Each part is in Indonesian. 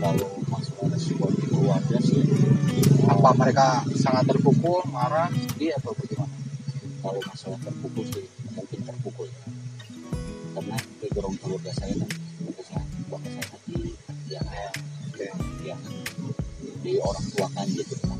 Kalau masalah respon keluarga sih, apa mereka sangat terpukul, marah, sedih atau bagaimana? Kalau masalah terpukul sih mungkin terpukul ya. Karena background keluarga saya kan bapak saya haji yang yang di orang tua kan gitu kan.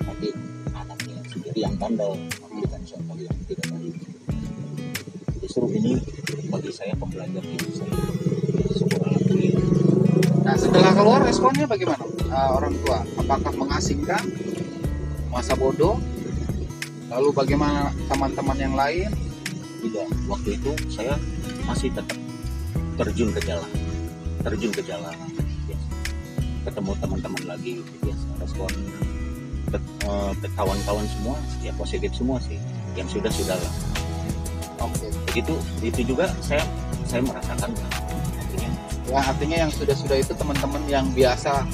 Tapi anaknya sendiri yang bandel memberikan contoh yang tidak baik. Justru ini bagi saya pembelajaran hidup saya. Syukur alhamdulillah. Nah setelah keluar responnya bagaimana orang tua? Apakah mengasingkan, masa bodoh? Lalu bagaimana teman-teman yang lain? Tidak, waktu itu saya masih tetap terjun ke jalan ya. Ketemu teman-teman lagi biasa, respon ke kawan-kawan semua ya positif semua sih, yang sudah lah. Oke. Begitu itu juga saya merasakan artinya yang sudah itu teman-teman yang biasa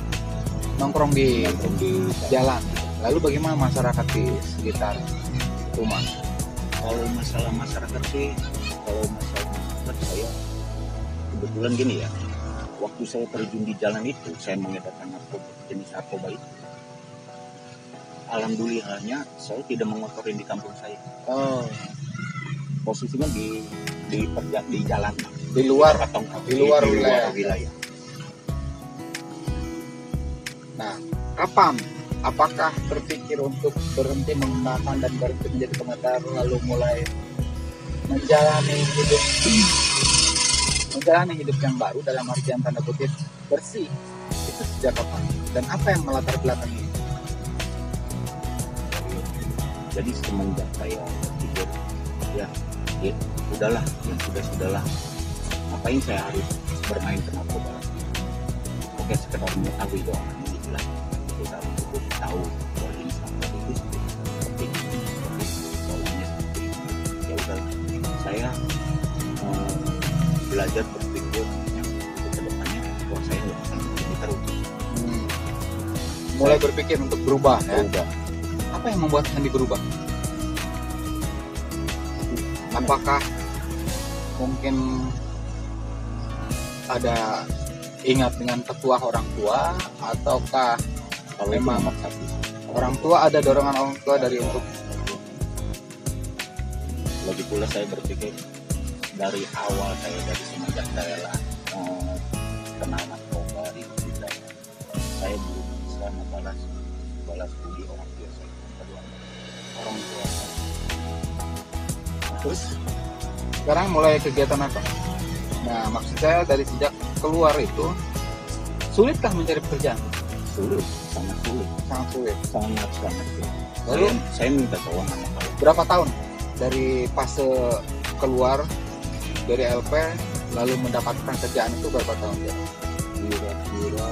nongkrong di jalan. Lalu bagaimana masyarakat di sekitar rumah? Kalau masalah masyarakat sih, saya kebetulan gini ya, waktu saya terjun di jalan itu, saya mengedarkan jenis narkoba itu. Alhamdulillahnya saya tidak mengotorin di kampung saya. Posisinya di jalan, di luar wilayah. Nah, kapan? Apakah terpikir untuk berhenti menggunakan dan berhenti menjadi pengendara, lalu mulai menjalani hidup yang baru dalam artian tanda kutip bersih? Itu sejak kapan? Dan apa yang melatar belakangi? Jadi semenjak saya berpikir ya udahlah, yang sudahlah, ngapain saya harus bermain ke narkoba? Oke, sekedar mengetahui doang, itulah kita cukup tahu bahwa ini narkoba itu seperti soalnya ya udah, saya belajar berpikir yang ke depannya bahwa saya nggak akan begini terus. Mulai berpikir untuk berubah ya. Apa yang membuat Sandi berubah? Apakah mungkin ada ingat dengan petua orang tua, ataukah memang orang tua ada dorongan orang tua dari untuk? Lagi pula saya berpikir dari awal dari semenjak saya lah kenal narkoba di Indonesia, saya belum bisa balas budi orang tua saya. Orang tua saya. Terus sekarang mulai kegiatan apa? Nah, maksud saya dari sejak keluar itu sulitkah mencari pekerjaan? Sulit, sangat sulit. Lalu saya minta tolong sama kalian. Berapa tahun dari fase keluar dari LP lalu mendapatkan kerjaan itu berapa tahun ya? Kira-kira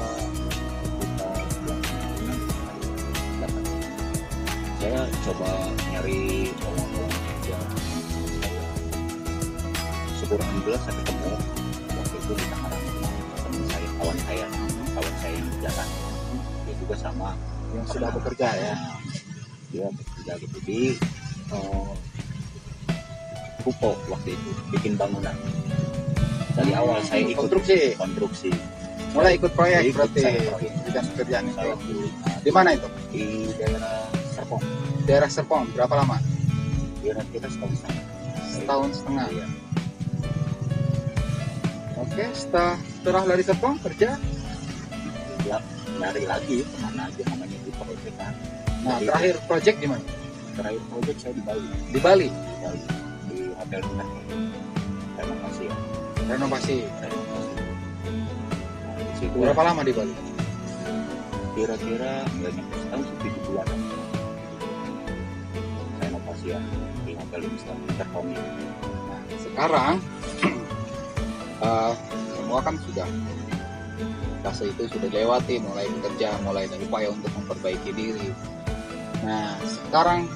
saya coba nyari lowongan kerja. Syukur alhamdulillah saya ketemu waktu itu di Tangerang, teman saya, kawan saya yang di jalan, dia juga sama yang sudah bekerja ya. Dia bekerja gitu di Pupok waktu itu, bikin bangunan. Dari awal saya ikut konstruksi. Mulai ikut proyek berarti bidang pekerjaan itu. Di mana itu? Di daerah Serpong. Berapa lama? Kira-kira setahun setengah. Ya. Oke, setelah dari Serpong kerja nyari lagi kemana aja, namanya di proyek kan. Nah, terakhir proyek di mana? Terakhir proyek saya di Bali. Di Hotel Bintang. Renovasi. Berapa lama di Bali? Kira-kira nggak nyampe setahun sih, 7 bulan. Renovasi ya di Hotel Bintang. Nah, sekarang semua kan sudah fase itu sudah dilewati, mulai bekerja, mulai dari upaya untuk memperbaiki diri. Nah, sekarang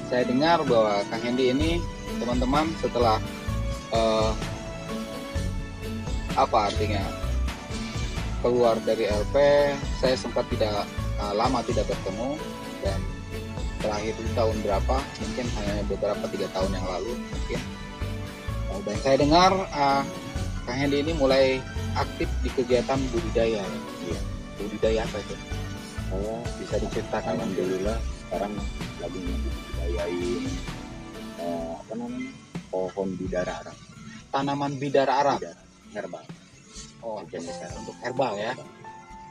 saya dengar bahwa Kang Hendy ini, teman-teman, setelah apa artinya keluar dari LP, saya sempat tidak lama tidak bertemu, dan terakhir di tahun berapa, mungkin hanya beberapa 3 tahun yang lalu mungkin. Dan saya dengar Kang Hendy ini mulai aktif di kegiatan budidaya. Iya. Budidaya apa itu? Saya Bisa diceritakan? alhamdulillah sekarang lagi membudidayain apa namanya, pohon bidara Arab. Tanaman bidara Arab. Bidara herbal. Oh, Jenis herbal. untuk herbal ya.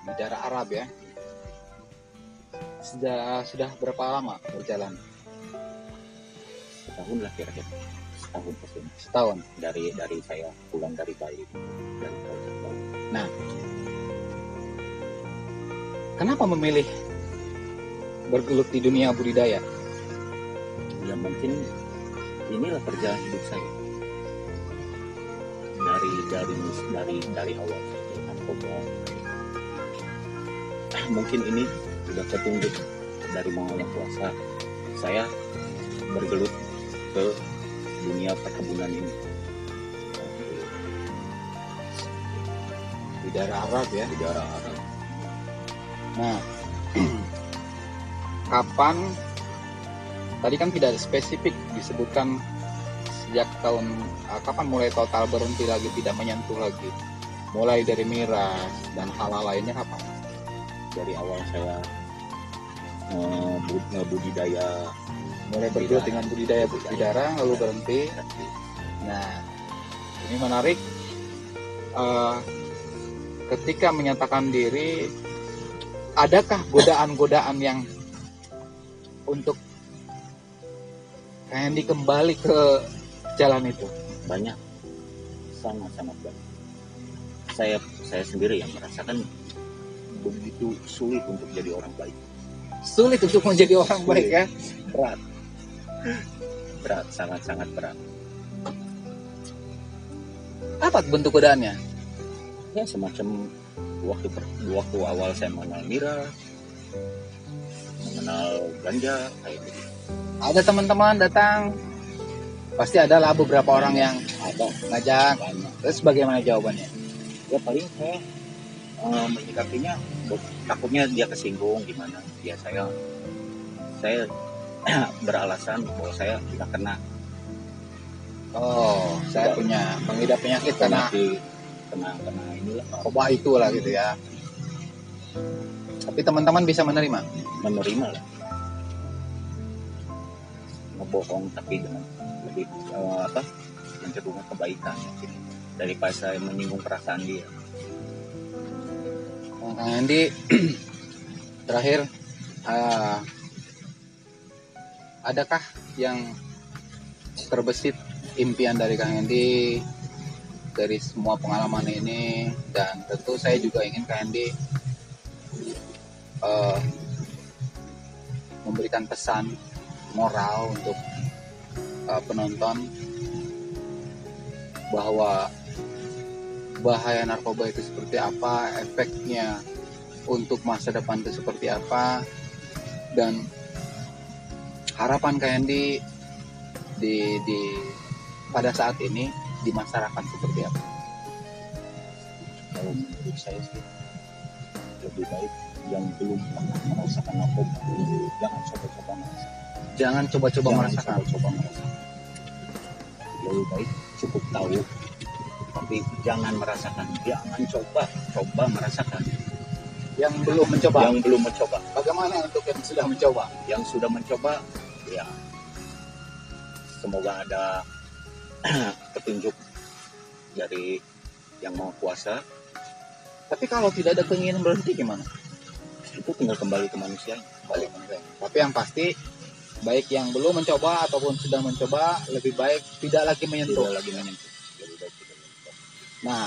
Bidara Arab ya. Sudah berapa lama berjalan? Setahun lah kira-kira. Setahun kesini. Setahun. Dari saya pulang dari Bali. Dari Bali. Nah, kenapa memilih bergelut di dunia budidaya? Ya mungkin inilah perjalanan hidup saya. Dari awal narkoba. Mungkin ini sudah petunjuk dari Maha Yang Kuasa. Saya bergelut ke dunia perkebunan ini. Bidara Arab ya. Bidara Arab. Nah, kapan? Tadi kan tidak spesifik disebutkan sejak tahun kapan mulai total berhenti lagi, tidak menyentuh lagi. Mulai dari miras dan hal-hal lainnya kapan? Dari awal saya budidaya, Mulai bergelut dengan budidaya bidara lalu berhenti. Nah, ini menarik. Ketika menyatakan diri, adakah godaan-godaan yang untuk Hendy kembali ke jalan itu? banyak, sangat banyak. Saya sendiri yang merasakan begitu sulit untuk jadi orang baik. Sulit untuk menjadi orang baik ya? Berat, sangat berat. Apa bentuk godaannya? Ya semacam waktu awal saya mengenal miras, mengenal ganja kayak gitu. Ada teman-teman datang, pasti ada lah beberapa orang yang Ada ngajak. banyak. Terus bagaimana jawabannya? Ya paling saya menyikapinya takutnya dia kesinggung gimana. Ya saya beralasan bahwa saya tidak kena Oh, saya punya mengidap penyakit karena kena inilah, narkoba itu lah gitu ya. Tapi teman-teman bisa menerima. menerima lah, ngebohong tapi dengan lebih mencerminkan kebaikan mungkin daripada saya menyinggung perasaan dia. Kang Hendy, terakhir, adakah yang terbesit impian dari Kang Hendy dari semua pengalaman ini? Dan tentu saya juga ingin Kang Hendy memberikan pesan moral untuk penonton bahwa bahaya narkoba itu seperti apa, efeknya untuk masa depan itu seperti apa, dan harapan Kak Hendy di pada saat ini di masyarakat seperti apa? Kalau menurut saya sih lebih baik yang belum pernah merasakan narkoba jangan coba-coba merasakan. Jangan coba-coba merasakan. Lebih baik cukup tahu tapi jangan merasakan. Jangan coba merasakan. Yang belum mencoba. Yang belum mencoba. Bagaimana untuk yang sudah mencoba? Yang sudah mencoba, ya semoga ada petunjuk dari Yang Maha Kuasa. Tapi kalau tidak ada keinginan berhenti gimana? Itu tinggal kembali ke manusia. Tapi yang pasti baik yang belum mencoba ataupun sudah mencoba lebih baik tidak lagi menyentuh. Lebih baik tidak menyentuh. Nah,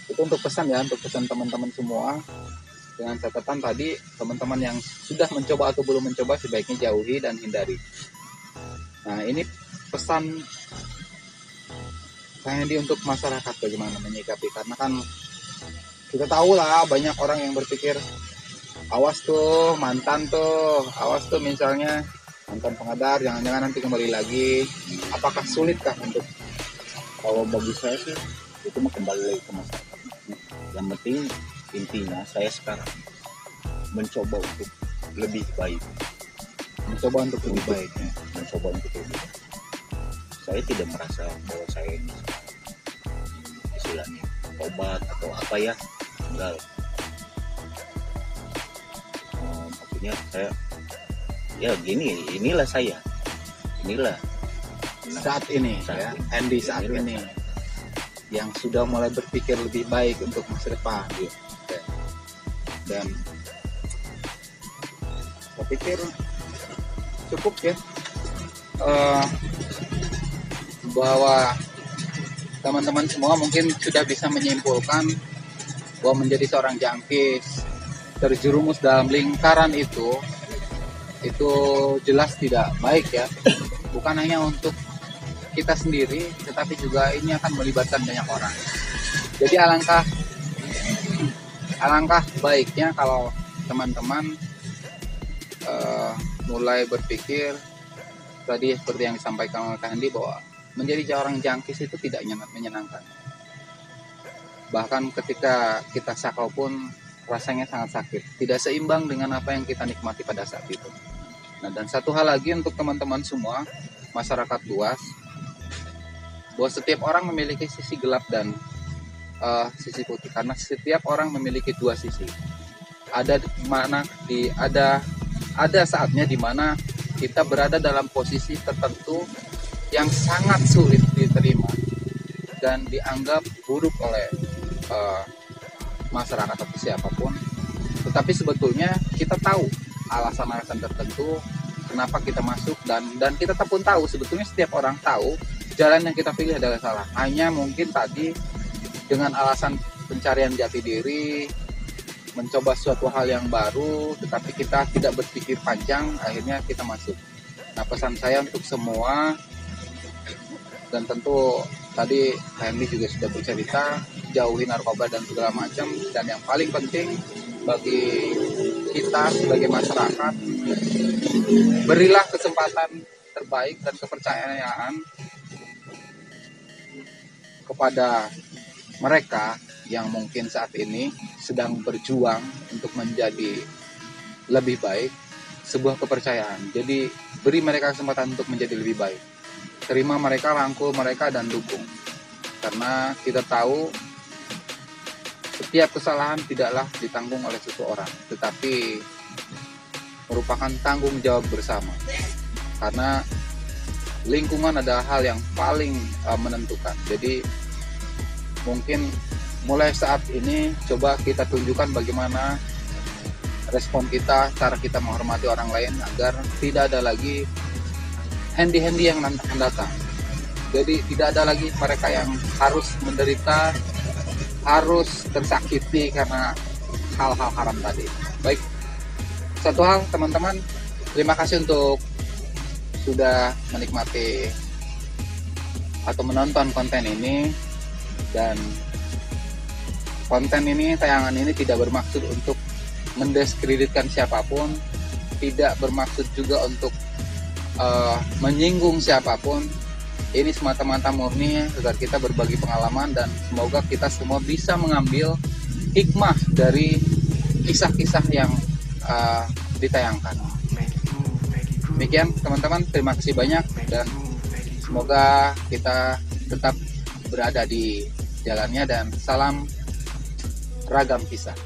itu untuk pesan ya, untuk pesan teman-teman semua. Dengan catatan tadi, teman-teman yang sudah mencoba atau belum mencoba sebaiknya jauhi dan hindari. Nah, ini pesan Kang Hendy untuk masyarakat bagaimana menyikapi, karena kan kita tahu lah banyak orang yang berpikir awas tuh mantan tuh, awas tuh misalnya mantan pengedar, jangan-jangan nanti kembali lagi. Apakah sulitkah untuk? Kalau bagi saya sih itu mah kembali lagi ke masyarakat. Yang penting intinya saya sekarang mencoba untuk lebih baik. Mencoba untuk lebih baik. Mencoba untuk lebih baik. Saya tidak merasa bahwa saya ini istilahnya obat atau apa ya, enggak. Maksudnya saya ya gini, inilah saya, inilah Saat ini ya, Hendy saat ini yang sudah mulai berpikir lebih baik untuk masa depan. Oke. Dan saya pikir cukup ya, bahwa teman-teman semua mungkin sudah bisa menyimpulkan bahwa menjadi seorang jangkis, terjerumus dalam lingkaran itu jelas tidak baik ya. Bukan hanya untuk kita sendiri, tetapi juga ini akan melibatkan banyak orang. Jadi alangkah baiknya kalau teman-teman mulai berpikir tadi seperti yang disampaikan oleh Kak Hendy, bahwa menjadi seorang jangkis itu tidak menyenangkan. Bahkan ketika kita sakau pun rasanya sangat sakit, tidak seimbang dengan apa yang kita nikmati pada saat itu. Nah, dan satu hal lagi untuk teman-teman semua, masyarakat luas, bahwa setiap orang memiliki sisi gelap dan sisi putih, karena setiap orang memiliki dua sisi. Ada saatnya di mana kita berada dalam posisi tertentu yang sangat sulit diterima dan dianggap buruk oleh masyarakat atau siapapun. Tetapi sebetulnya kita tahu alasan-alasan tertentu kenapa kita masuk, dan kita pun tahu, sebetulnya setiap orang tahu jalan yang kita pilih adalah salah. Hanya mungkin tadi dengan alasan pencarian jati diri, mencoba suatu hal yang baru, tetapi kita tidak berpikir panjang, akhirnya kita masuk. Nah, pesan saya untuk semua, dan tentu tadi Hendy juga sudah bercerita, jauhi narkoba dan segala macam, dan yang paling penting bagi kita sebagai masyarakat, berilah kesempatan terbaik dan kepercayaan kepada mereka yang mungkin saat ini sedang berjuang untuk menjadi lebih baik, sebuah kepercayaan. Jadi beri mereka kesempatan untuk menjadi lebih baik. Terima mereka, rangkul mereka, dan dukung. Karena kita tahu setiap kesalahan tidaklah ditanggung oleh seseorang, tetapi merupakan tanggung jawab bersama. Karena lingkungan adalah hal yang paling menentukan. Jadi mungkin mulai saat ini coba kita tunjukkan bagaimana respon kita, cara kita menghormati orang lain, agar tidak ada lagi Hendy yang akan datang. Jadi tidak ada lagi mereka yang harus menderita, harus tersakiti karena hal-hal haram tadi. Baik, satu hal teman-teman, terima kasih untuk sudah menikmati atau menonton konten ini. Dan konten ini, tayangan ini tidak bermaksud untuk mendiskreditkan siapapun, tidak bermaksud juga untuk menyinggung siapapun. Ini semata-mata murni agar kita berbagi pengalaman, dan semoga kita semua bisa mengambil hikmah dari kisah-kisah yang ditayangkan. Demikian teman-teman, terima kasih banyak, dan semoga kita tetap berada di jalannya, dan salam ragam kisah.